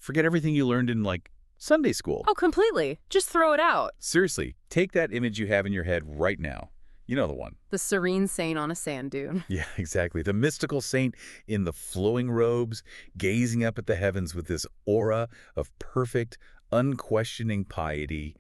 Forget everything you learned in, like, Sunday school. Oh, completely. Just throw it out. Seriously, take that image you have in your head right now. You know the one. The serene saint on a sand dune. Yeah, exactly. The mystical saint in the flowing robes, gazing up at the heavens with this aura of perfect, unquestioning piety.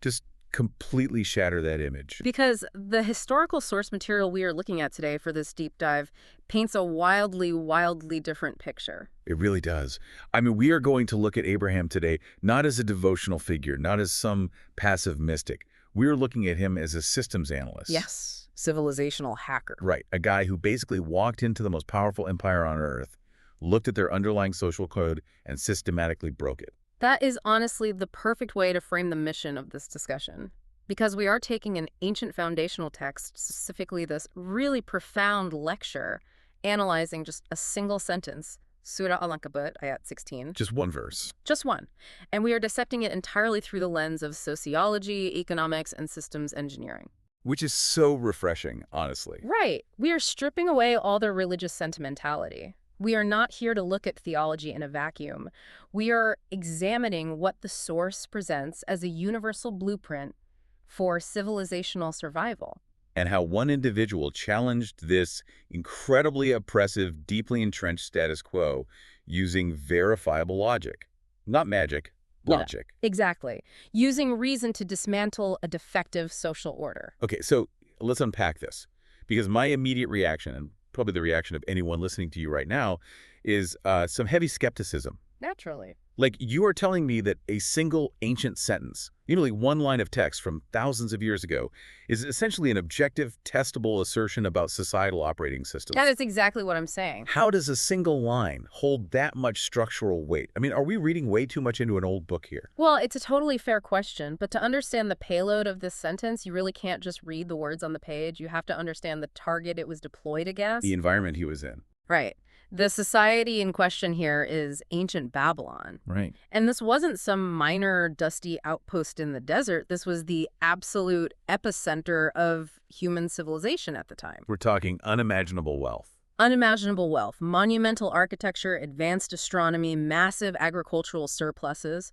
Just completely shatter that image. Because the historical source material we are looking at today for this deep dive paints a wildly, wildly different picture. It really does. I mean, we are going to look at Abraham today not as a devotional figure, not as some passive mystic. We're looking at him as a systems analyst. Yes, civilizational hacker. Right, a guy who basically walked into the most powerful empire on Earth, looked at their underlying social code, and systematically broke it. That is honestly the perfect way to frame the mission of this discussion. Because we are taking an ancient foundational text, specifically this really profound lecture, analyzing just a single sentence, Surah Al-Ankabut, Ayat 16. Just one verse. Just one. And we are dissecting it entirely through the lens of sociology, economics, and systems engineering. Which is so refreshing, honestly. Right. We are stripping away all the religious sentimentality. We are not here to look at theology in a vacuum. We are examining what the source presents as a universal blueprint for civilizational survival. And how one individual challenged this incredibly oppressive, deeply entrenched status quo using verifiable logic. Not magic, logic. Yeah, exactly. Using reason to dismantle a defective social order. Okay, so let's unpack this. Because my immediate reaction, and probably the reaction of anyone listening to you right now, is some heavy skepticism. Naturally. Like, you are telling me that a single ancient sentence, usually one line of text from thousands of years ago, is essentially an objective, testable assertion about societal operating systems. That is exactly what I'm saying. How does a single line hold that much structural weight? I mean, are we reading way too much into an old book here? Well, it's a totally fair question, but to understand the payload of this sentence, you really can't just read the words on the page. You have to understand the target it was deployed against. The environment he was in. Right. The society in question here is ancient Babylon. Right. And this wasn't some minor dusty outpost in the desert. This was the absolute epicenter of human civilization at the time. We're talking unimaginable wealth. Unimaginable wealth, monumental architecture, advanced astronomy, massive agricultural surpluses.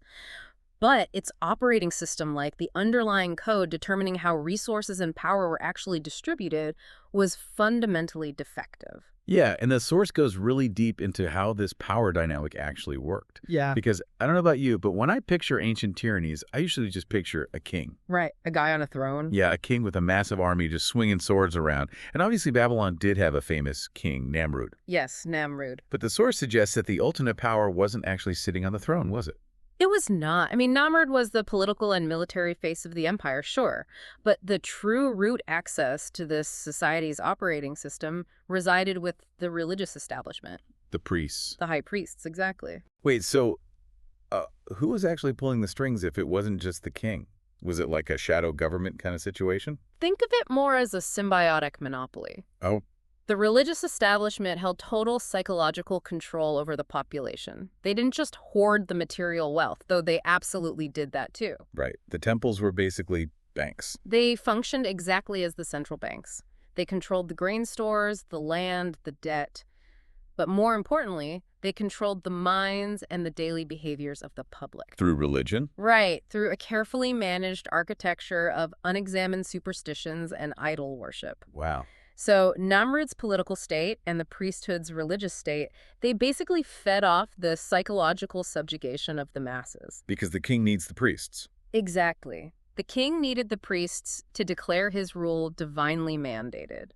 But its operating system, like the underlying code determining how resources and power were actually distributed, was fundamentally defective. Yeah, and the source goes really deep into how this power dynamic actually worked. Yeah. Because I don't know about you, but when I picture ancient tyrannies, I usually just picture a king. Right, a guy on a throne. Yeah, a king with a massive army just swinging swords around. And obviously Babylon did have a famous king, Namrud. Yes, Namrud. But the source suggests that the ultimate power wasn't actually sitting on the throne, was it? It was not. I mean, Namrud was the political and military face of the empire, sure. But the true root access to this society's operating system resided with the religious establishment. The priests. The high priests, exactly. Wait, so who was actually pulling the strings if it wasn't just the king? Was it like a shadow government kind of situation? Think of it more as a symbiotic monopoly. Oh. The religious establishment held total psychological control over the population. They didn't just hoard the material wealth, though they absolutely did that too. Right. The temples were basically banks. They functioned exactly as the central banks. They controlled the grain stores, the land, the debt. But more importantly, they controlled the minds and the daily behaviors of the public. Through religion? Right, through a carefully managed architecture of unexamined superstitions and idol worship. Wow. So Namrud's political state and the priesthood's religious state, they basically fed off the psychological subjugation of the masses. Because the king needs the priests. Exactly. The king needed the priests to declare his rule divinely mandated.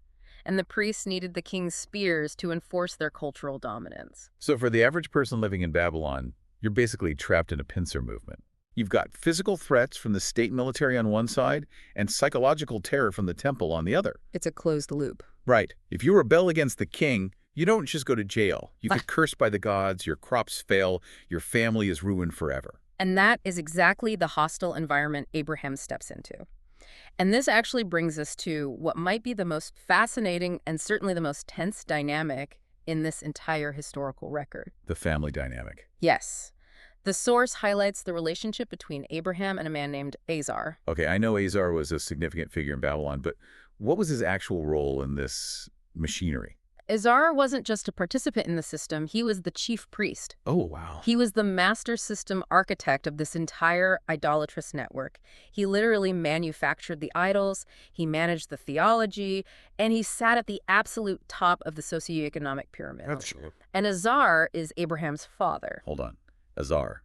And the priests needed the king's spears to enforce their cultural dominance. So for the average person living in Babylon, you're basically trapped in a pincer movement. You've got physical threats from the state military on one side and psychological terror from the temple on the other. It's a closed loop. Right. If you rebel against the king, you don't just go to jail. You get cursed by the gods, your crops fail, your family is ruined forever. And that is exactly the hostile environment Abraham steps into. And this actually brings us to what might be the most fascinating and certainly the most tense dynamic in this entire historical record. The family dynamic. Yes. The source highlights the relationship between Abraham and a man named Azar. Okay, I know Azar was a significant figure in Babylon, but what was his actual role in this machinery? Azar wasn't just a participant in the system, he was the chief priest. Oh, wow. He was the master system architect of this entire idolatrous network. He literally manufactured the idols, he managed the theology, and he sat at the absolute top of the socioeconomic pyramid. That's true. And Azar is Abraham's father. Hold on. Azar.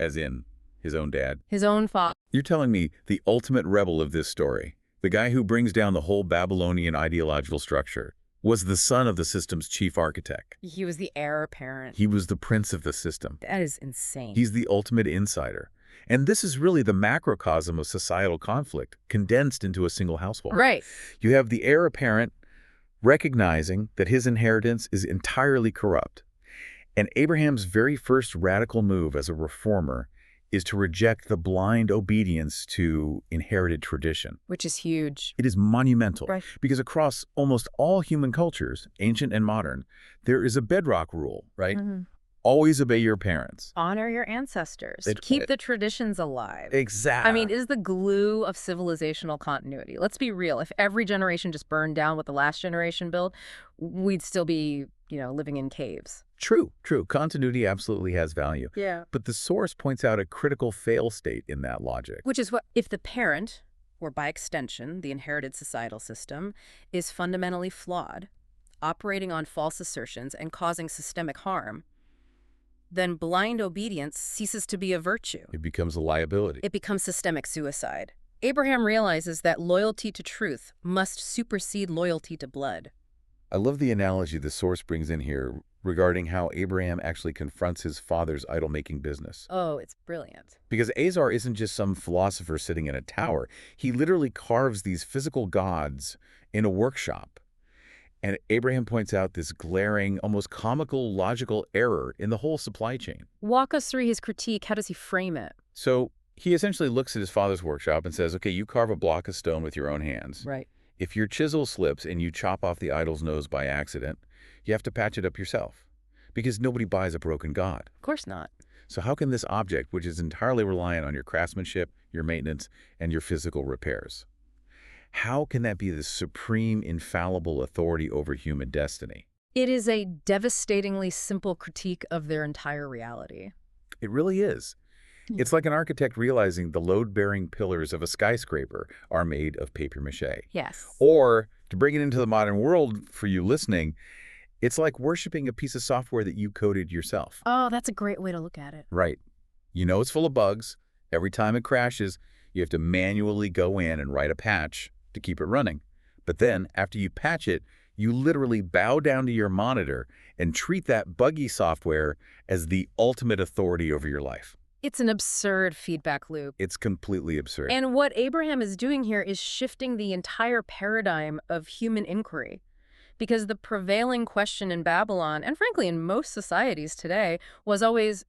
As in his own dad. His own father. You're telling me the ultimate rebel of this story, the guy who brings down the whole Babylonian ideological structure, was the son of the system's chief architect. He was the heir apparent. He was the prince of the system. That is insane. He's the ultimate insider. And this is really the macrocosm of societal conflict, condensed into a single household. Right. You have the heir apparent recognizing that his inheritance is entirely corrupt. And Abraham's very first radical move as a reformer is to reject the blind obedience to inherited tradition. Which is huge. It is monumental, Right. because across almost all human cultures, ancient and modern, there is a bedrock rule, right? Mm-hmm. Always obey your parents. Honor your ancestors. It- Keep the traditions alive. Exactly. I mean, it is the glue of civilizational continuity. Let's be real. If every generation just burned down what the last generation built, we'd still be, living in caves. True. Continuity absolutely has value. Yeah. But the source points out a critical fail state in that logic. Which is what, if the parent, or by extension, the inherited societal system, is fundamentally flawed, operating on false assertions and causing systemic harm, then blind obedience ceases to be a virtue. It becomes a liability. It becomes systemic suicide. Abraham realizes that loyalty to truth must supersede loyalty to blood. I love the analogy the source brings in here regarding how Abraham actually confronts his father's idol-making business. Oh, it's brilliant. Because Azar isn't just some philosopher sitting in a tower. He literally carves these physical gods in a workshop. And Abraham points out this glaring, almost comical, logical error in the whole supply chain. Walk us through his critique. How does he frame it? So he essentially looks at his father's workshop and says, okay, you carve a block of stone with your own hands. Right. If your chisel slips and you chop off the idol's nose by accident, you have to patch it up yourself, because nobody buys a broken god. Of course not. So how can this object, which is entirely reliant on your craftsmanship, your maintenance, and your physical repairs, how can that be the supreme, infallible authority over human destiny? It is a devastatingly simple critique of their entire reality. It really is. It's like an architect realizing the load-bearing pillars of a skyscraper are made of papier-mâché. Yes. Or, to bring it into the modern world for you listening, it's like worshiping a piece of software that you coded yourself. Oh, that's a great way to look at it. Right. You know it's full of bugs. Every time it crashes, you have to manually go in and write a patch to keep it running. But then, after you patch it, you literally bow down to your monitor and treat that buggy software as the ultimate authority over your life. It's an absurd feedback loop. It's completely absurd. And what Abraham is doing here is shifting the entire paradigm of human inquiry. Because the prevailing question in Babylon, and frankly in most societies today, was always,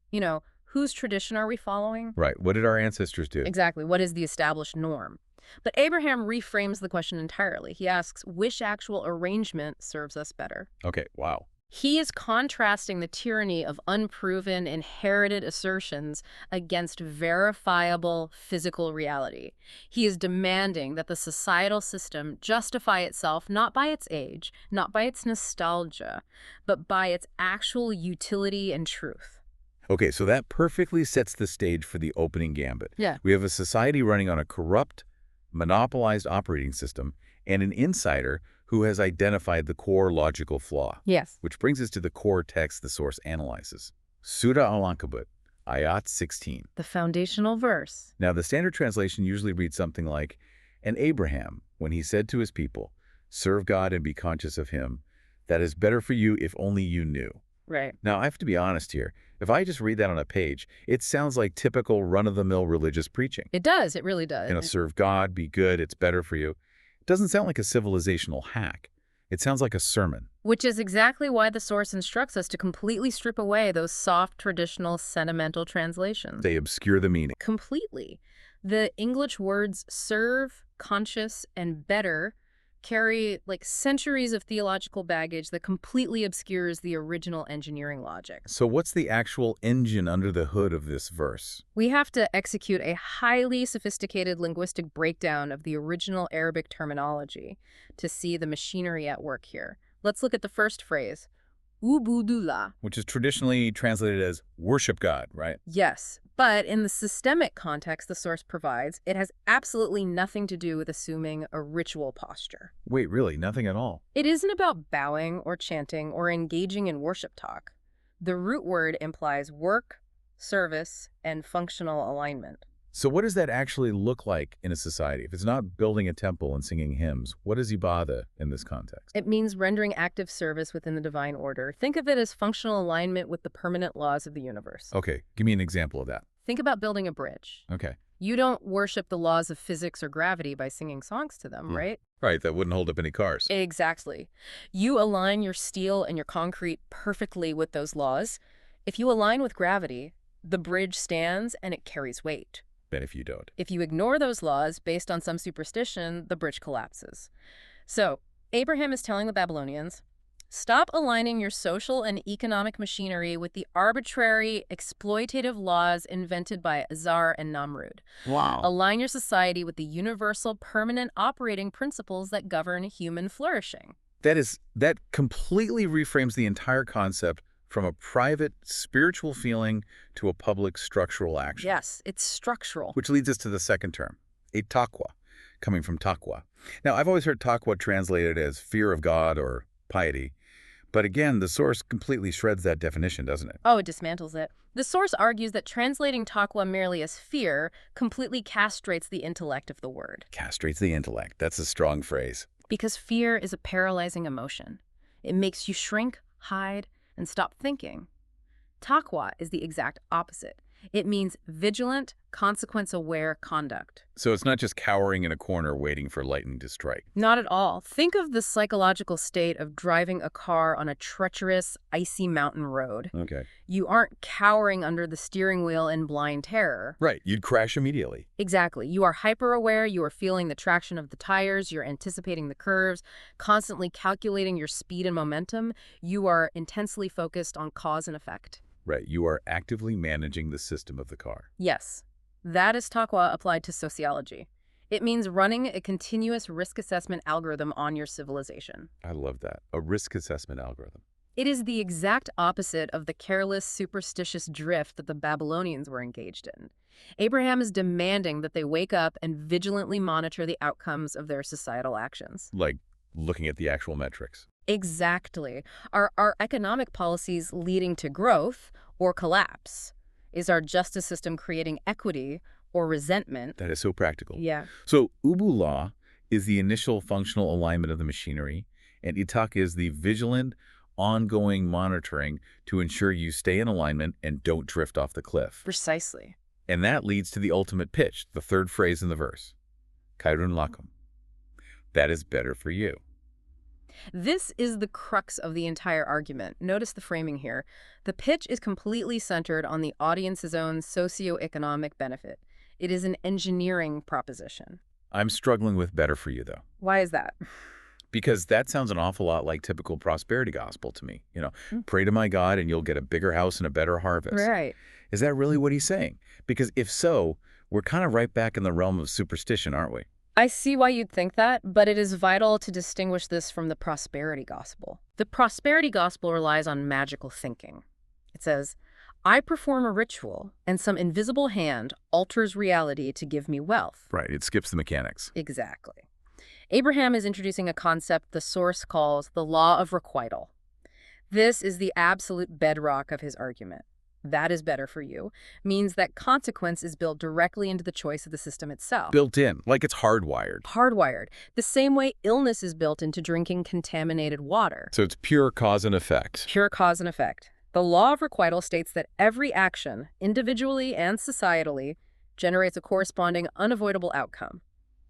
whose tradition are we following? Right. What did our ancestors do? Exactly. What is the established norm? But Abraham reframes the question entirely. He asks, which actual arrangement serves us better? Okay, wow. He is contrasting the tyranny of unproven, inherited assertions against verifiable physical reality. He is demanding that the societal system justify itself not by its age, not by its nostalgia, but by its actual utility and truth. Okay, so that perfectly sets the stage for the opening gambit. Yeah. We have a society running on a corrupt, monopolized operating system and an insider who has identified the core logical flaw. Yes. Which brings us to the core text the source analyzes. Surah Al-Ankabut, Ayat 16. The foundational verse. Now, the standard translation usually reads something like, "And Abraham, when he said to his people, 'Serve God and be conscious of him, that is better for you if only you knew.'" Right. Now, I have to be honest here. If I just read that on a page, it sounds like typical run-of-the-mill religious preaching. It does. It really does. Serve God, be good, it's better for you. It doesn't sound like a civilizational hack. It sounds like a sermon. Which is exactly why the source instructs us to completely strip away those soft, traditional, sentimental translations. They obscure the meaning. Completely. The English words serve, conscious, and better carry centuries of theological baggage that completely obscures the original engineering logic. So what's the actual engine under the hood of this verse? We have to execute a highly sophisticated linguistic breakdown of the original Arabic terminology to see the machinery at work here. Let's look at the first phrase, ubudullah. Which is traditionally translated as worship God, right? Yes, but in the systemic context the source provides, it has absolutely nothing to do with assuming a ritual posture. Wait, really? Nothing at all? It isn't about bowing or chanting or engaging in worship talk. The root word implies work, service, and functional alignment. So what does that actually look like in a society? If it's not building a temple and singing hymns, what is ibadah in this context? It means rendering active service within the divine order. Think of it as functional alignment with the permanent laws of the universe. Okay, give me an example of that. Think about building a bridge. Okay. You don't worship the laws of physics or gravity by singing songs to them, right? Right, that wouldn't hold up any cars. Exactly. You align your steel and your concrete perfectly with those laws. If you align with gravity, the bridge stands and it carries weight. And if you don't. If you ignore those laws based on some superstition, the bridge collapses. So, Abraham is telling the Babylonians, stop aligning your social and economic machinery with the arbitrary, exploitative laws invented by Azar and Namrud. Wow. Align your society with the universal, permanent operating principles that govern human flourishing. That completely reframes the entire concept from a private spiritual feeling to a public structural action. Yes, it's structural. Which leads us to the second term, a taqwa, coming from taqwa. Now, I've always heard taqwa translated as fear of God or piety. But again, the source completely shreds that definition, doesn't it? Oh, it dismantles it. The source argues that translating taqwa merely as fear completely castrates the intellect of the word. Castrates the intellect. That's a strong phrase. Because fear is a paralyzing emotion. It makes you shrink, hide, and stop thinking. Taqwa is the exact opposite. It means vigilant, consequence-aware conduct. So it's not just cowering in a corner waiting for lightning to strike. Not at all. Think of the psychological state of driving a car on a treacherous, icy mountain road. Okay. You aren't cowering under the steering wheel in blind terror. Right. You'd crash immediately. Exactly. You are hyper-aware, you are feeling the traction of the tires, you're anticipating the curves, constantly calculating your speed and momentum. You are intensely focused on cause and effect. Right. You are actively managing the system of the car. Yes. That is taqwa applied to sociology. It means running a continuous risk assessment algorithm on your civilization. I love that. A risk assessment algorithm. It is the exact opposite of the careless, superstitious drift that the Babylonians were engaged in. Abraham is demanding that they wake up and vigilantly monitor the outcomes of their societal actions. Like looking at the actual metrics. Exactly. Are our economic policies leading to growth or collapse? Is our justice system creating equity or resentment? That is so practical. Yeah. So Ubullah is the initial functional alignment of the machinery, and Itak is the vigilant, ongoing monitoring to ensure you stay in alignment and don't drift off the cliff. Precisely. And that leads to the ultimate pitch, the third phrase in the verse. Khairun lakum. That is better for you. This is the crux of the entire argument. Notice the framing here. The pitch is completely centered on the audience's own socioeconomic benefit. It is an engineering proposition. I'm struggling with better for you, though. Why is that? Because that sounds an awful lot like typical prosperity gospel to me. Pray to my God and you'll get a bigger house and a better harvest. Right. Is that really what he's saying? Because if so, we're kind of right back in the realm of superstition, aren't we? I see why you'd think that, but it is vital to distinguish this from the prosperity gospel. The prosperity gospel relies on magical thinking. It says, I perform a ritual, and some invisible hand alters reality to give me wealth. Right, it skips the mechanics. Exactly. Abraham is introducing a concept the source calls the law of requital. This is the absolute bedrock of his argument. That is better for you, means that consequence is built directly into the choice of the system itself. Built in, like it's hardwired. Hardwired. The same way illness is built into drinking contaminated water. So it's pure cause and effect. Pure cause and effect. The law of requital states that every action, individually and societally, generates a corresponding unavoidable outcome.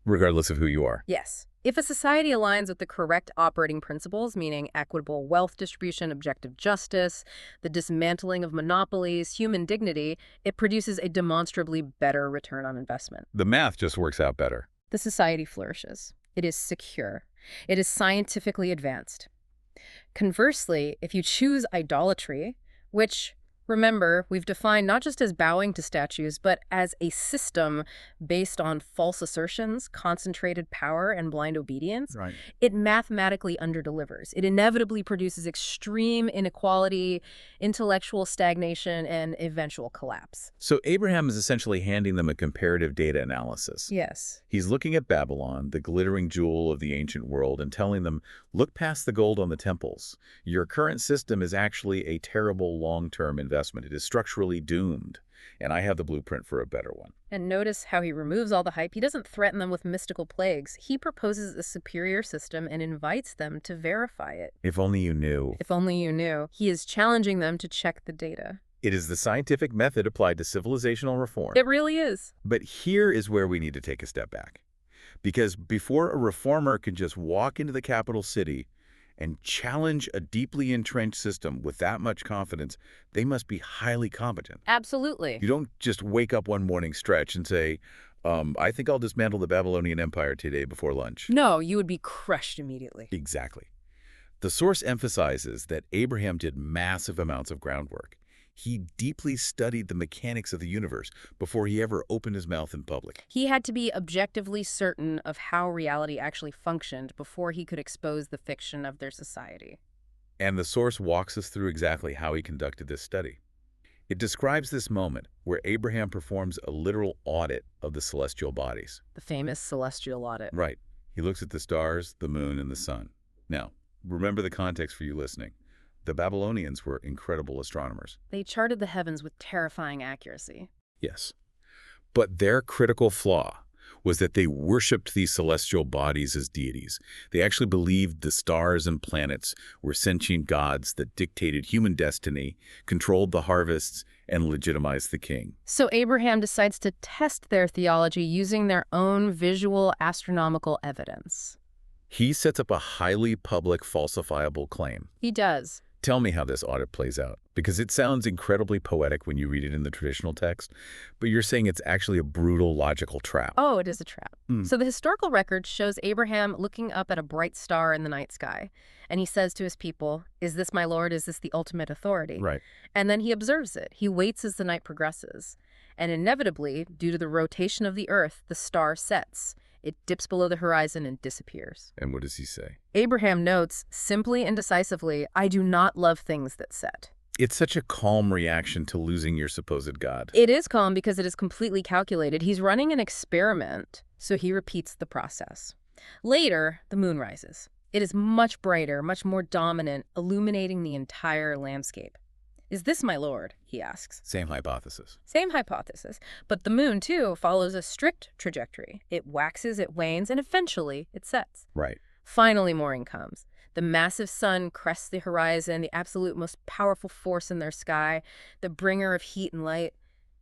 Regardless of who you are. Yes. If a society aligns with the correct operating principles, meaning equitable wealth distribution, objective justice, the dismantling of monopolies, human dignity, it produces a demonstrably better return on investment. The math just works out better. The society flourishes. It is secure. It is scientifically advanced. Conversely, if you choose idolatry, which Remember, we've defined not just as bowing to statues, but as a system based on false assertions, concentrated power, and blind obedience. Right. It mathematically underdelivers. It inevitably produces extreme inequality, intellectual stagnation, and eventual collapse. So Abraham is essentially handing them a comparative data analysis. Yes. He's looking at Babylon, the glittering jewel of the ancient world, and telling them, look past the gold on the temples. Your current system is actually a terrible long-term investment. It is structurally doomed, and I have the blueprint for a better one. And notice how he removes all the hype. He doesn't threaten them with mystical plagues. He proposes a superior system and invites them to verify it. If only you knew. If only you knew. He is challenging them to check the data. It is the scientific method applied to civilizational reform. It really is. But here is where we need to take a step back. Because before a reformer can just walk into the capital city and challenge a deeply entrenched system with that much confidence, they must be highly competent. Absolutely. You don't just wake up one morning, stretch, and say, I think I'll dismantle the Babylonian Empire today before lunch. No, you would be crushed immediately. Exactly. The source emphasizes that Abraham did massive amounts of groundwork. He deeply studied the mechanics of the universe before he ever opened his mouth in public. He had to be objectively certain of how reality actually functioned before he could expose the fiction of their society. And the source walks us through exactly how he conducted this study. It describes this moment where Abraham performs a literal audit of the celestial bodies. The famous celestial audit. Right. He looks at the stars, the moon, and the sun. Now, remember the context for you listening. The Babylonians were incredible astronomers. They charted the heavens with terrifying accuracy. Yes. But their critical flaw was that they worshipped these celestial bodies as deities. They actually believed the stars and planets were sentient gods that dictated human destiny, controlled the harvests, and legitimized the king. So Abraham decides to test their theology using their own visual astronomical evidence. He sets up a highly public falsifiable claim. He does. Tell me how this audit plays out, because it sounds incredibly poetic when you read it in the traditional text, but you're saying it's actually a brutal logical trap. Oh, it is a trap. So the historical record shows Abraham looking up at a bright star in the night sky, and he says to his people, "Is this my Lord? Is this the ultimate authority?" Right. And then he observes it. He waits as the night progresses. And inevitably, due to the rotation of the earth, the star sets. It dips below the horizon and disappears. And what does he say? Abraham notes, simply and decisively, "I do not love things that set." It's such a calm reaction to losing your supposed God. It is calm because it is completely calculated. He's running an experiment, so he repeats the process. Later, the moon rises. It is much brighter, much more dominant, illuminating the entire landscape. "Is this my Lord?" he asks. Same hypothesis. Same hypothesis. But the moon, too, follows a strict trajectory. It waxes, it wanes, and eventually it sets. Right. Finally, morning comes. The massive sun crests the horizon, the absolute most powerful force in their sky, the bringer of heat and light.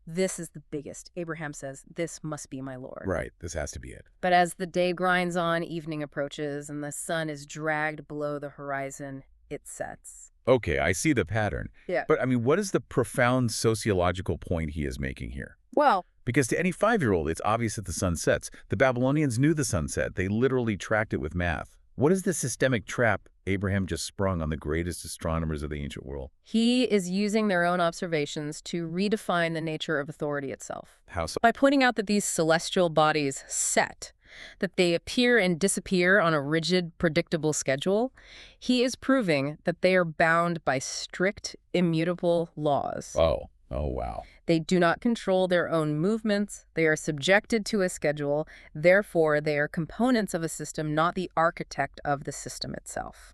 This is the biggest. Abraham says, "This must be my Lord." Right. This has to be it. But as the day grinds on, evening approaches, and the sun is dragged below the horizon, it sets. Okay, I see the pattern. Yeah. But, I mean, what is the profound sociological point he is making here? Well, Because to any 5-year-old, it's obvious that the sun sets. The Babylonians knew the sun set. They literally tracked it with math. What is the systemic trap Abraham just sprung on the greatest astronomers of the ancient world? he is using their own observations to redefine the nature of authority itself. How so? By pointing out that these celestial bodies set, that they appear and disappear on a rigid, predictable schedule, he is proving that they are bound by strict, immutable laws. Oh, wow. They do not control their own movements. They are subjected to a schedule. Therefore, they are components of a system, not the architect of the system itself.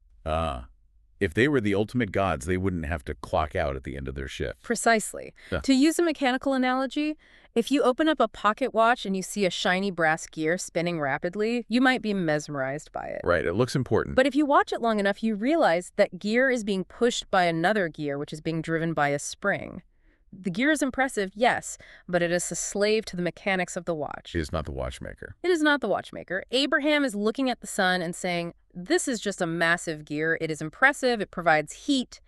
If they were the ultimate gods, they wouldn't have to clock out at the end of their shift. Precisely. Yeah. To use a mechanical analogy, if you open up a pocket watch and you see a shiny brass gear spinning rapidly, you might be mesmerized by it. Right, it looks important. But if you watch it long enough, you realize that gear is being pushed by another gear, which is being driven by a spring. The gear is impressive, yes, but it is a slave to the mechanics of the watch. It is not the watchmaker. It is not the watchmaker. Abraham is looking at the sun and saying, "This is just a massive gear. It is impressive, it provides heat,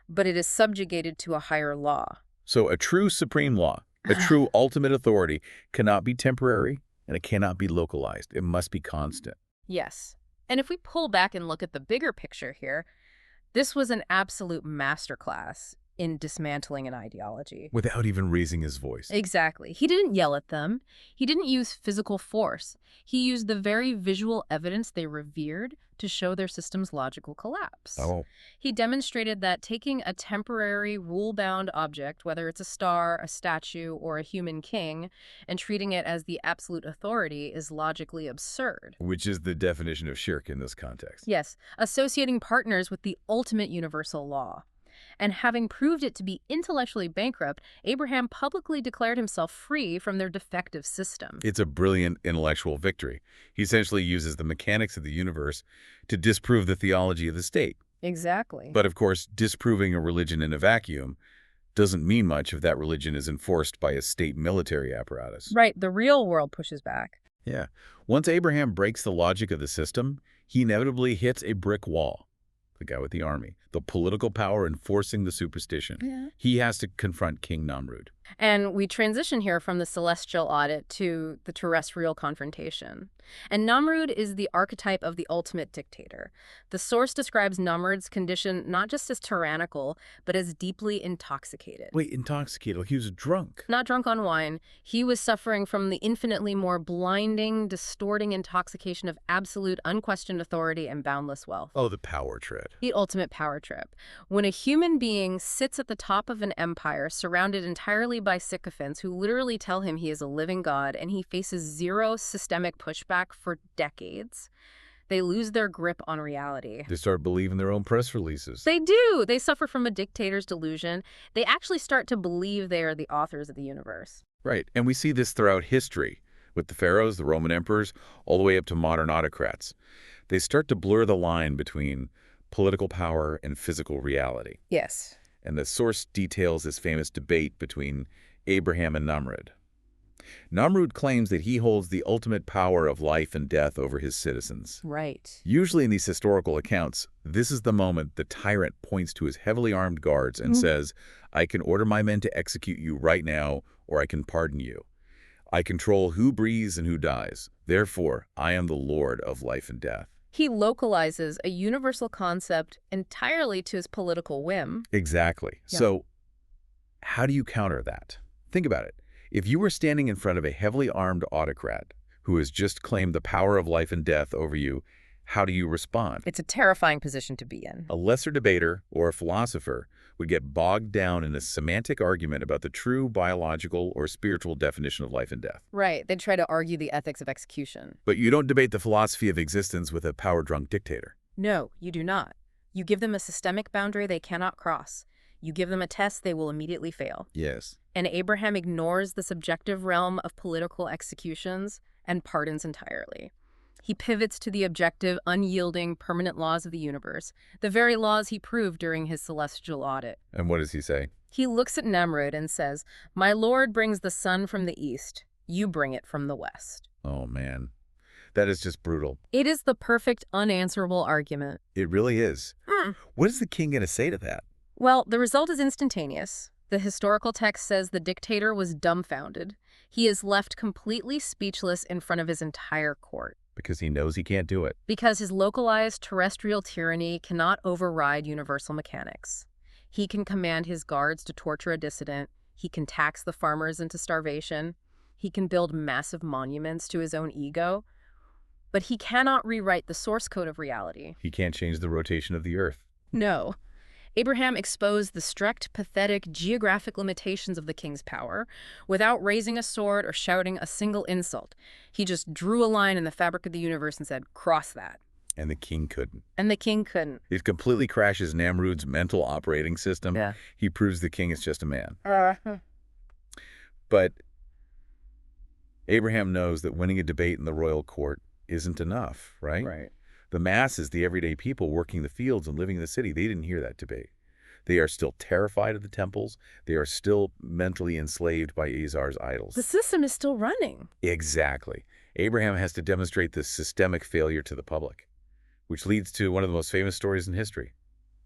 but it is subjugated to a higher law." So a true supreme law, a true ultimate authority, cannot be temporary and it cannot be localized. It must be constant. Yes. And if we pull back and look at the bigger picture here, this was an absolute masterclass in dismantling an ideology. Without even raising his voice. Exactly. He didn't yell at them. He didn't use physical force. He used the very visual evidence they revered to show their system's logical collapse. Oh. He demonstrated that taking a temporary, rule-bound object, whether it's a star, a statue, or a human king, and treating it as the absolute authority is logically absurd. Which is the definition of shirk in this context. Yes, associating partners with the ultimate universal law. And having proved it to be intellectually bankrupt, Abraham publicly declared himself free from their defective system. It's a brilliant intellectual victory. He essentially uses the mechanics of the universe to disprove the theology of the state. Exactly. But of course, disproving a religion in a vacuum doesn't mean much if that religion is enforced by a state military apparatus. Right, the real world pushes back. Yeah. Once Abraham breaks the logic of the system, he inevitably hits a brick wall. The guy with the army, the political power enforcing the superstition. Yeah. He has to confront King Namrud. And we transition here from the celestial audit to the terrestrial confrontation. And Namrud is the archetype of the ultimate dictator. The source describes Namrud's condition not just as tyrannical, but as deeply intoxicated. Wait, intoxicated? Like he was drunk? Not drunk on wine. He was suffering from the infinitely more blinding, distorting intoxication of absolute, unquestioned authority and boundless wealth. Oh, the power trip. The ultimate power trip. When a human being sits at the top of an empire surrounded entirely by sycophants who literally tell him he is a living god and he faces zero systemic pushback for decades, they lose their grip on reality. They start believing their own press releases. They do. They suffer from a dictator's delusion. They actually start to believe they are the authors of the universe. Right. And we see this throughout history with the pharaohs, the Roman emperors, all the way up to modern autocrats. They start to blur the line between political power and physical reality. Yes. And the source details this famous debate between Abraham and Namrud. Namrud claims that he holds the ultimate power of life and death over his citizens. Right. Usually in these historical accounts, this is the moment the tyrant points to his heavily armed guards and says, I can order my men to execute you right now, or I can pardon you. I control who breathes and who dies. Therefore, I am the Lord of life and death. He localizes a universal concept entirely to his political whim. Exactly. Yeah. So how do you counter that? Think about it. If you were standing in front of a heavily armed autocrat who has just claimed the power of life and death over you, how do you respond? It's a terrifying position to be in. A lesser debater or a philosopher would get bogged down in a semantic argument about the true biological or spiritual definition of life and death. Right. They try to argue the ethics of execution. But you don't debate the philosophy of existence with a power-drunk dictator. No, you do not. You give them a systemic boundary they cannot cross. You give them a test they will immediately fail. Yes. And Abraham ignores the subjective realm of political executions and pardons entirely. He pivots to the objective, unyielding, permanent laws of the universe, the very laws he proved during his celestial audit. And what does he say? He looks at Namrud and says, My Lord brings the sun from the east. You bring it from the west. Oh, man. That is just brutal. It is the perfect, unanswerable argument. It really is. What is the king going to say to that? Well, the result is instantaneous. The historical text says the dictator was dumbfounded. He is left completely speechless in front of his entire court. Because he knows he can't do it. Because his localized terrestrial tyranny cannot override universal mechanics. He can command his guards to torture a dissident. He can tax the farmers into starvation. He can build massive monuments to his own ego. But he cannot rewrite the source code of reality. He can't change the rotation of the earth. No. Abraham exposed the strict, pathetic, geographic limitations of the king's power without raising a sword or shouting a single insult. He just drew a line in the fabric of the universe and said, cross that. And the king couldn't. And the king couldn't. It completely crashes Namrud's mental operating system. Yeah. He proves the king is just a man. But Abraham knows that winning a debate in the royal court isn't enough, right? Right. The masses, the everyday people working the fields and living in the city, they didn't hear that debate. They are still terrified of the temples. They are still mentally enslaved by Azar's idols. The system is still running. Exactly. Abraham has to demonstrate this systemic failure to the public, which leads to one of the most famous stories in history,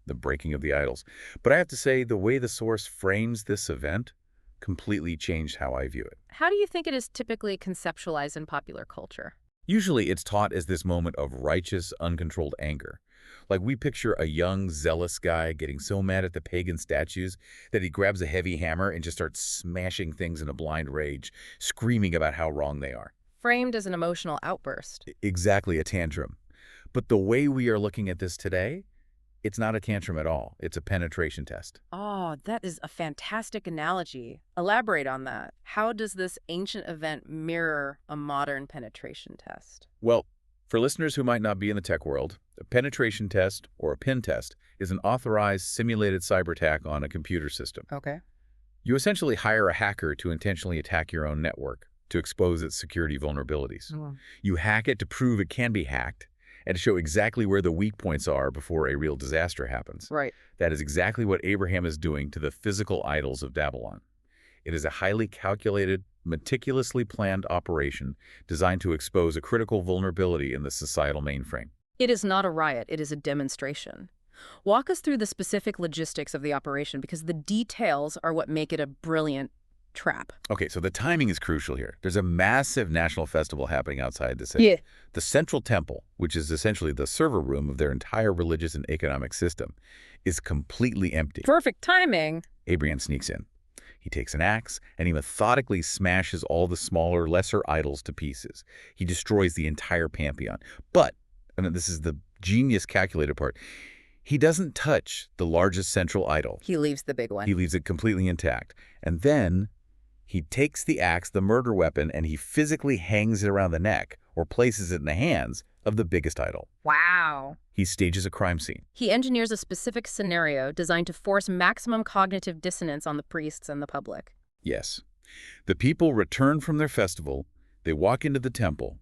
the breaking of the idols. But I have to say, the way the source frames this event completely changed how I view it. How do you think it is typically conceptualized in popular culture? Usually it's taught as this moment of righteous, uncontrolled anger. Like we picture a young, zealous guy getting so mad at the pagan statues that he grabs a heavy hammer and just starts smashing things in a blind rage, screaming about how wrong they are. Framed as an emotional outburst. Exactly, a tantrum. But the way we are looking at this today, it's not a tantrum at all. It's a penetration test. Oh, that is a fantastic analogy. Elaborate on that. How does this ancient event mirror a modern penetration test? Well, for listeners who might not be in the tech world, a penetration test, or a pen test, is an authorized simulated cyber attack on a computer system. Okay. You essentially hire a hacker to intentionally attack your own network, to expose its security vulnerabilities. You hack it to prove it can be hacked, and to show exactly where the weak points are before a real disaster happens. Right. That is exactly what Abraham is doing to the physical idols of Babylon. It is a highly calculated, meticulously planned operation designed to expose a critical vulnerability in the societal mainframe. It is not a riot, it is a demonstration. Walk us through the specific logistics of the operation, because the details are what make it a brilliant trap. Okay, so the timing is crucial here. There's a massive national festival happening outside the city. Yeah. The central temple, which is essentially the server room of their entire religious and economic system, is completely empty. Perfect timing. Abraham sneaks in. He takes an axe, and he methodically smashes all the smaller, lesser idols to pieces. He destroys the entire pantheon. But, and this is the genius calculated part, he doesn't touch the largest central idol. He leaves the big one. He leaves it completely intact. And then he takes the axe, the murder weapon, and he physically hangs it around the neck or places it in the hands of the biggest idol. Wow. He stages a crime scene. He engineers a specific scenario designed to force maximum cognitive dissonance on the priests and the public. Yes. The people return from their festival, they walk into the temple,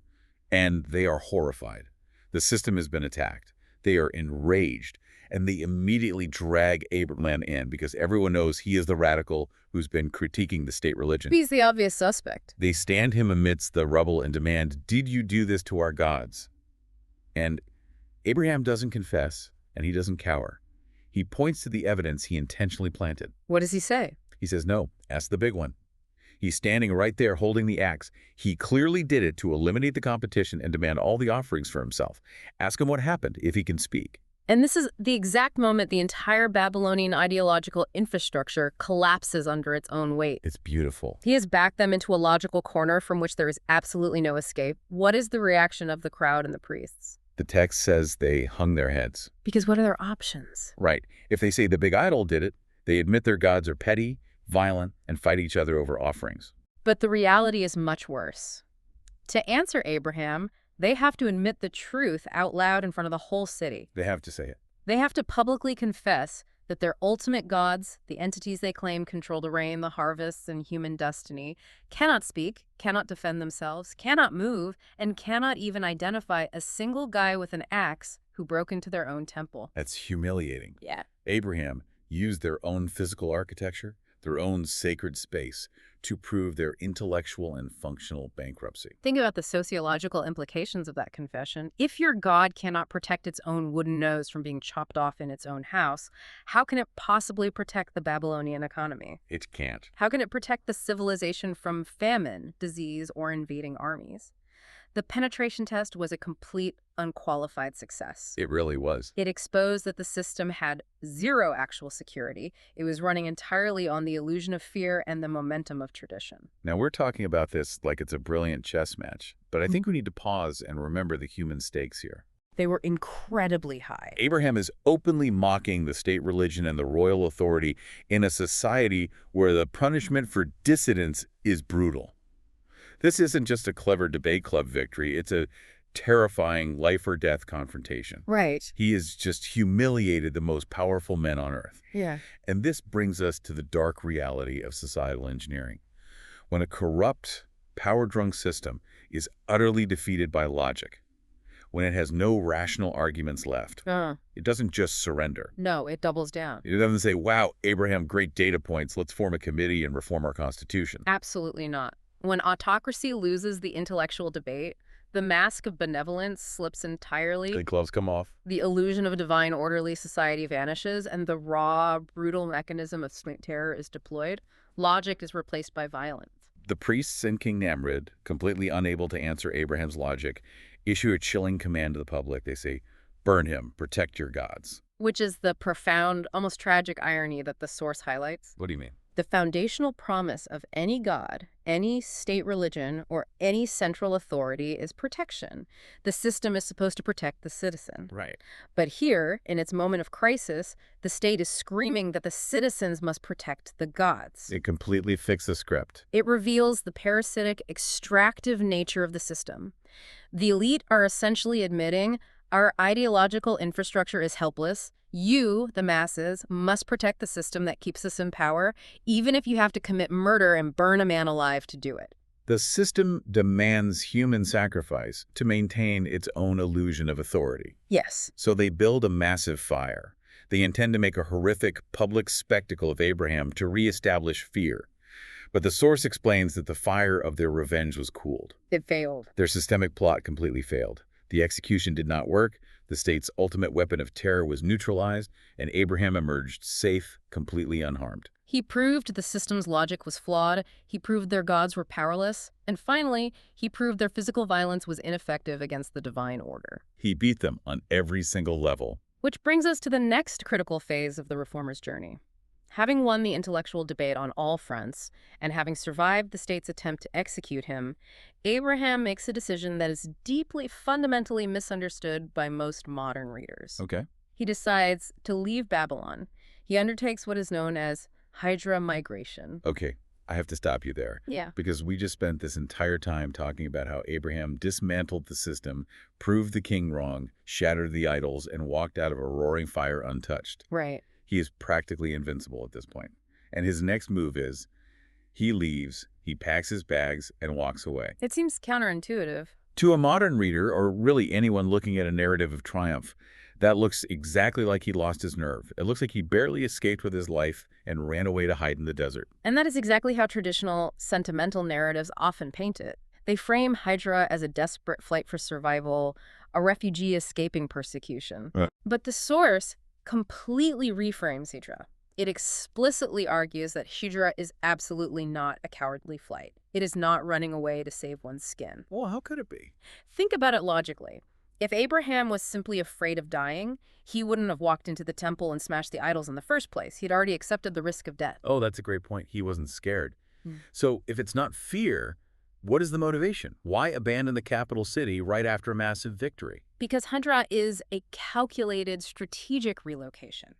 and they are horrified. The system has been attacked. They are enraged, and they immediately drag Abraham in because everyone knows he is the radical who's been critiquing the state religion. He's the obvious suspect. They stand him amidst the rubble and demand, "Did you do this to our gods?" And Abraham doesn't confess, and he doesn't cower. He points to the evidence he intentionally planted. What does he say? He says, "No, ask the big one." He's standing right there holding the axe. He clearly did it to eliminate the competition and demand all the offerings for himself. Ask him what happened, if he can speak. And this is the exact moment the entire Babylonian ideological infrastructure collapses under its own weight. It's beautiful. He has backed them into a logical corner from which there is absolutely no escape. What is the reaction of the crowd and the priests? The text says they hung their heads. Because what are their options? Right. If they say the big idol did it, they admit their gods are petty, violent, and fight each other over offerings. But the reality is much worse. To answer Abraham, they have to admit the truth out loud in front of the whole city. They have to say it. They have to publicly confess that their ultimate gods, the entities they claim control the rain, the harvests, and human destiny, cannot speak, cannot defend themselves, cannot move, and cannot even identify a single guy with an axe who broke into their own temple. That's humiliating. Yeah. Abraham used their own physical architecture, their own sacred space, to prove their intellectual and functional bankruptcy. Think about the sociological implications of that confession. If your god cannot protect its own wooden nose from being chopped off in its own house, how can it possibly protect the Babylonian economy? It can't. How can it protect the civilization from famine, disease, or invading armies? The penetration test was a complete, unqualified success. It really was. It exposed that the system had zero actual security. It was running entirely on the illusion of fear and the momentum of tradition. Now, we're talking about this like it's a brilliant chess match, but I think we need to pause and remember the human stakes here. They were incredibly high. Abraham is openly mocking the state religion and the royal authority in a society where the punishment for dissidents is brutal. This isn't just a clever debate club victory. It's a terrifying life-or-death confrontation. Right. He has just humiliated the most powerful men on earth. Yeah. And this brings us to the dark reality of societal engineering. When a corrupt, power-drunk system is utterly defeated by logic, when it has no rational arguments left, it doesn't just surrender. No, it doubles down. It doesn't say, "Wow, Abraham, great data points. Let's form a committee and reform our Constitution." Absolutely not. When autocracy loses the intellectual debate, the mask of benevolence slips entirely. The gloves come off. The illusion of a divine, orderly society vanishes, and the raw, brutal mechanism of state terror is deployed. Logic is replaced by violence. The priests and King Namrud, completely unable to answer Abraham's logic, issue a chilling command to the public. They say, Burn him, protect your gods. Which is the profound, almost tragic irony that the source highlights. What do you mean? The foundational promise of any god, any state religion, or any central authority is protection. The system is supposed to protect the citizen. Right. But here, in its moment of crisis, the state is screaming that the citizens must protect the gods. It completely fixed the script. It reveals the parasitic, extractive nature of the system. The elite are essentially admitting our ideological infrastructure is helpless. You, the masses, must protect the system that keeps us in power, even if you have to commit murder and burn a man alive to do it. The system demands human sacrifice to maintain its own illusion of authority. Yes. So they build a massive fire. They intend to make a horrific public spectacle of Abraham to reestablish fear. But the source explains that the fire of their revenge was cooled. It failed. Their systemic plot completely failed. The execution did not work, the state's ultimate weapon of terror was neutralized, and Abraham emerged safe, completely unharmed. He proved the system's logic was flawed, he proved their gods were powerless, and finally, he proved their physical violence was ineffective against the divine order. He beat them on every single level. Which brings us to the next critical phase of the reformer's journey. Having won the intellectual debate on all fronts, and having survived the state's attempt to execute him, Abraham makes a decision that is deeply, fundamentally misunderstood by most modern readers. Okay. He decides to leave Babylon. He undertakes what is known as Hydra migration. Okay, I have to stop you there. Yeah. Because we just spent this entire time talking about how Abraham dismantled the system, proved the king wrong, shattered the idols, and walked out of a roaring fire untouched. Right. He is practically invincible at this point. And his next move is, he leaves, he packs his bags, and walks away. It seems counterintuitive. To a modern reader, or really anyone looking at a narrative of triumph, that looks exactly like he lost his nerve. It looks like he barely escaped with his life and ran away to hide in the desert. And that is exactly how traditional, sentimental narratives often paint it. They frame Hydra as a desperate flight for survival, a refugee escaping persecution. But the source completely reframes Hydra. It explicitly argues that Hydra is absolutely not a cowardly flight. It is not running away to save one's skin. Well, how could it be? Think about it logically. If Abraham was simply afraid of dying, he wouldn't have walked into the temple and smashed the idols in the first place. He'd already accepted the risk of death. Oh, that's a great point. He wasn't scared. So if it's not fear, what is the motivation? Why abandon the capital city right after a massive victory? Because Hydra is a calculated, strategic relocation.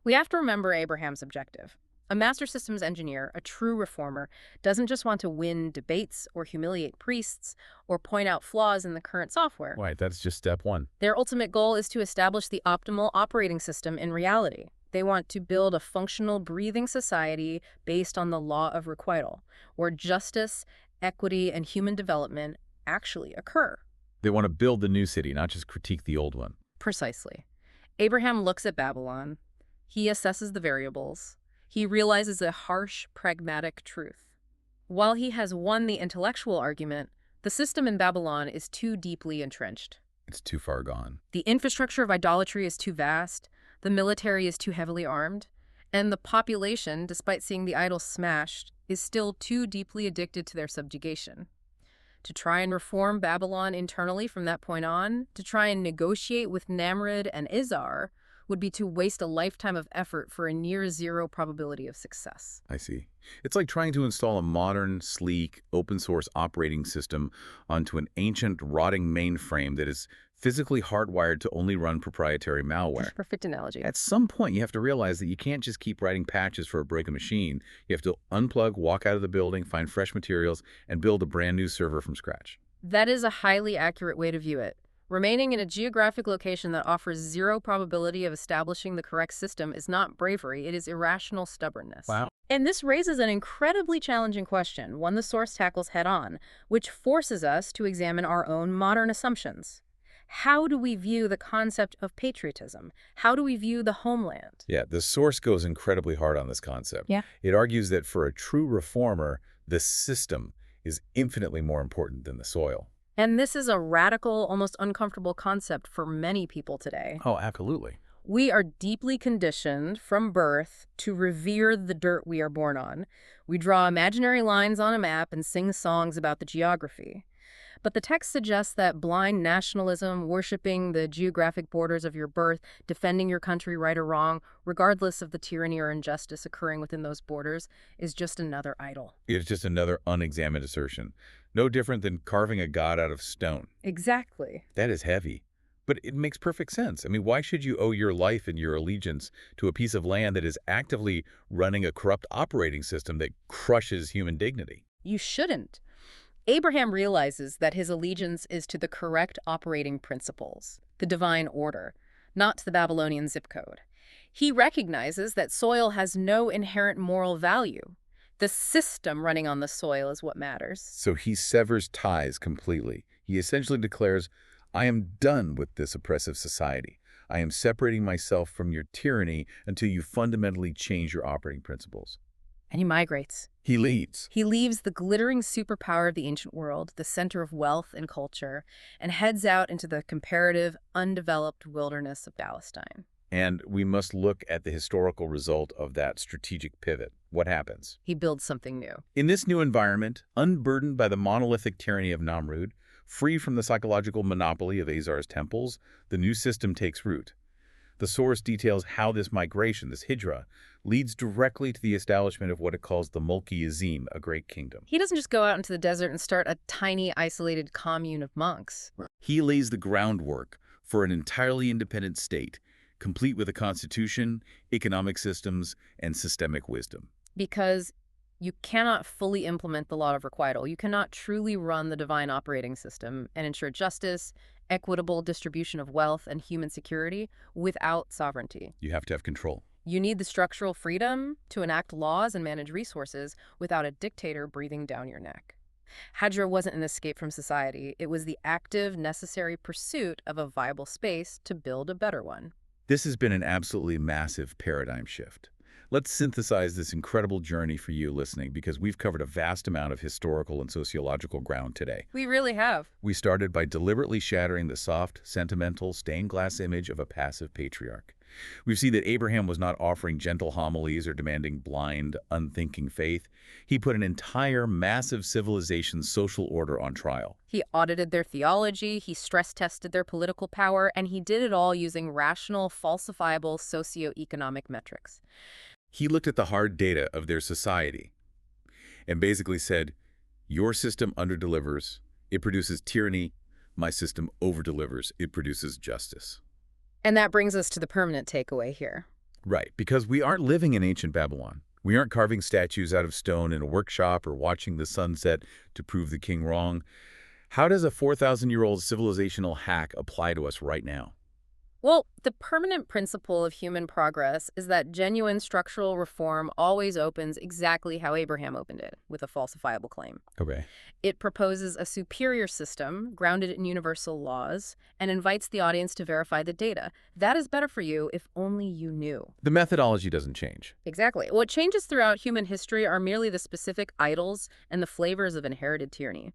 We have to remember Abraham's objective. A master systems engineer, a true reformer, doesn't just want to win debates or humiliate priests or point out flaws in the current software. Right, that's just step one. Their ultimate goal is to establish the optimal operating system in reality. They want to build a functional, breathing society based on the law of requital, where justice, equity, and human development actually occur. They want to build the new city, not just critique the old one. Precisely. Abraham looks at Babylon. He assesses the variables. He realizes a harsh, pragmatic truth. While he has won the intellectual argument, the system in Babylon is too deeply entrenched. It's too far gone. The infrastructure of idolatry is too vast, the military is too heavily armed, and the population, despite seeing the idols smashed, is still too deeply addicted to their subjugation. To try and reform Babylon internally from that point on, to try and negotiate with Namrud and Izar, would be to waste a lifetime of effort for a near-zero probability of success. I see. It's like trying to install a modern, sleek, open-source operating system onto an ancient, rotting mainframe that is physically hardwired to only run proprietary malware. Perfect analogy. At some point, you have to realize that you can't just keep writing patches for a broken machine. You have to unplug, walk out of the building, find fresh materials, and build a brand new server from scratch. That is a highly accurate way to view it. Remaining in a geographic location that offers zero probability of establishing the correct system is not bravery, it is irrational stubbornness. Wow. And this raises an incredibly challenging question, one the source tackles head-on, which forces us to examine our own modern assumptions. How do we view the concept of patriotism? How do we view the homeland? Yeah, the source goes incredibly hard on this concept. Yeah. It argues that for a true reformer, the system is infinitely more important than the soil. And this is a radical, almost uncomfortable concept for many people today. Oh, absolutely. We are deeply conditioned from birth to revere the dirt we are born on. We draw imaginary lines on a map and sing songs about the geography. But the text suggests that blind nationalism, worshiping the geographic borders of your birth, defending your country right or wrong, regardless of the tyranny or injustice occurring within those borders, is just another idol. It's just another unexamined assertion. No different than carving a god out of stone. Exactly. That is heavy. But it makes perfect sense. I mean, why should you owe your life and your allegiance to a piece of land that is actively running a corrupt operating system that crushes human dignity? You shouldn't. Abraham realizes that his allegiance is to the correct operating principles, the divine order, not to the Babylonian zip code. He recognizes that soil has no inherent moral value. The system running on the soil is what matters. So he severs ties completely. He essentially declares, I am done with this oppressive society. I am separating myself from your tyranny until you fundamentally change your operating principles. And he migrates. He leads. He leaves the glittering superpower of the ancient world, the center of wealth and culture, and heads out into the comparative, undeveloped wilderness of Palestine. And we must look at the historical result of that strategic pivot. What happens? He builds something new. In this new environment, unburdened by the monolithic tyranny of Namrud, free from the psychological monopoly of Azar's temples, the new system takes root. The source details how this migration, this hijra, leads directly to the establishment of what it calls the Mulki-Azim, a great kingdom. He doesn't just go out into the desert and start a tiny, isolated commune of monks. He lays the groundwork for an entirely independent state, complete with a constitution, economic systems, and systemic wisdom. Because you cannot fully implement the law of requital. You cannot truly run the divine operating system and ensure justice, equitable distribution of wealth, and human security without sovereignty. You have to have control. You need the structural freedom to enact laws and manage resources without a dictator breathing down your neck. Hijra wasn't an escape from society. It was the active, necessary pursuit of a viable space to build a better one. This has been an absolutely massive paradigm shift. Let's synthesize this incredible journey for you listening, because we've covered a vast amount of historical and sociological ground today. We really have. We started by deliberately shattering the soft, sentimental, stained glass image of a passive patriarch. We've seen that Abraham was not offering gentle homilies or demanding blind, unthinking faith. He put an entire massive civilization's social order on trial. He audited their theology, he stress-tested their political power, and he did it all using rational, falsifiable socioeconomic metrics. He looked at the hard data of their society and basically said, your system underdelivers, it produces tyranny. My system overdelivers, it produces justice. And that brings us to the permanent takeaway here. Right, because we aren't living in ancient Babylon. We aren't carving statues out of stone in a workshop or watching the sunset to prove the king wrong. How does a 4,000-year-old civilizational hack apply to us right now? Well, the permanent principle of human progress is that genuine structural reform always opens exactly how Abraham opened it, with a falsifiable claim. Okay. It proposes a superior system grounded in universal laws and invites the audience to verify the data. That is better for you if only you knew. The methodology doesn't change. Exactly. What changes throughout human history are merely the specific idols and the flavors of inherited tyranny.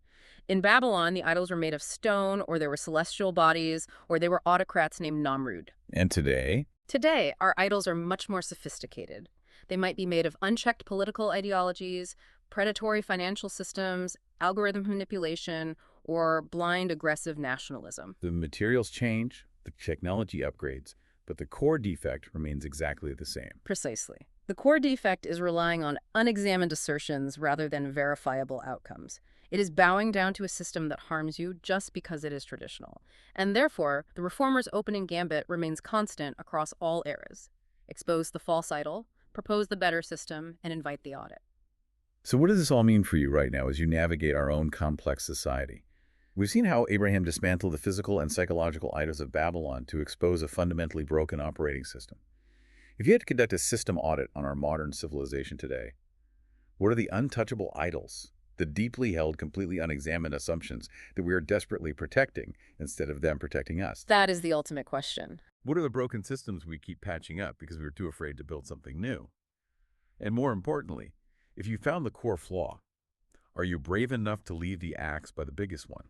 In Babylon, the idols were made of stone, or there were celestial bodies, or they were autocrats named Namrud. And today? Today, our idols are much more sophisticated. They might be made of unchecked political ideologies, predatory financial systems, algorithm manipulation, or blind aggressive nationalism. The materials change, the technology upgrades, but the core defect remains exactly the same. Precisely. The core defect is relying on unexamined assertions rather than verifiable outcomes. It is bowing down to a system that harms you just because it is traditional. And therefore, the reformer's opening gambit remains constant across all eras. Expose the false idol, propose the better system, and invite the audit. So what does this all mean for you right now as you navigate our own complex society? We've seen how Abraham dismantled the physical and psychological idols of Babylon to expose a fundamentally broken operating system. If you had to conduct a system audit on our modern civilization today, what are the untouchable idols, the deeply held, completely unexamined assumptions that we are desperately protecting instead of them protecting us? That is the ultimate question. What are the broken systems we keep patching up because we're too afraid to build something new? And more importantly, if you found the core flaw, are you brave enough to leave the axe by the biggest one?